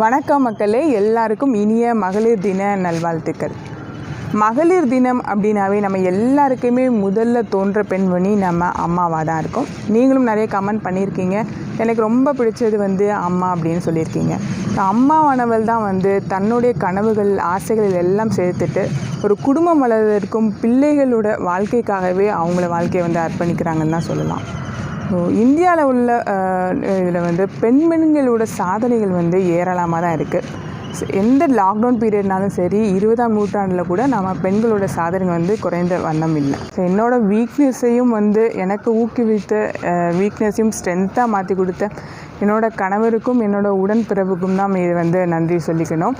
வணக்கம் மக்களே, எல்லாருக்கும் இனிய மகளிர் தின நல்வாழ்த்துக்கள். மகளிர் தினம் அப்படின்னாவே நம்ம எல்லாருக்குமே முதல்ல தோன்ற பெண்மணி நம்ம அம்மாவாக தான் இருக்கும். நீங்களும் நிறைய கமெண்ட் பண்ணியிருக்கீங்க. எனக்கு ரொம்ப பிடிச்சது அம்மா அப்படின்னு சொல்லியிருக்கீங்க. அம்மாவானவள் தான் தன்னுடைய கனவுகள் ஆசைகள் எல்லாம் சேர்த்துட்டு ஒரு குடும்பம் வளர்வதற்கும் பிள்ளைகளோட வாழ்க்கைக்காகவே அவங்கள வாழ்க்கையை அர்ப்பணிக்கிறாங்கன்னு தான் சொல்லலாம். இந்தியாவில் உள்ள இதில் பெண்களோட சாதனைகள் ஏராளமாக தான் இருக்குது. எந்த லாக்டவுன் பீரியட்னாலும் சரி, 20ஆம் நூற்றாண்டில் கூட நம்ம பெண்களோட சாதனை குறைந்த வண்ணம் இல்லை. ஸோ என்னோடய வீக்னஸையும் எனக்கு ஊக்குவித்த வீக்னஸையும் ஸ்ட்ரென்த்தாக மாற்றி கொடுத்த என்னோடய கணவருக்கும் என்னோடய உடன்பிறப்புக்கும் தான் இது நன்றி சொல்லிக்கணும்.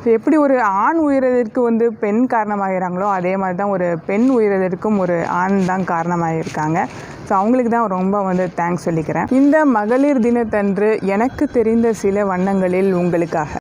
ஸோ எப்படி ஒரு ஆண் உயர்வதற்கு பெண் காரணமாகிறாங்களோ, அதே மாதிரி தான் ஒரு பெண் உயர்வதற்கும் ஒரு ஆண் தான் காரணமாகியிருக்காங்க. ஸோ அவங்களுக்கு தான் ரொம்ப தேங்க்ஸ் சொல்லிக்கிறேன். இந்த மகளிர் தினத்தன்று எனக்கு தெரிந்த சில வண்ணங்களில் உங்களுக்காக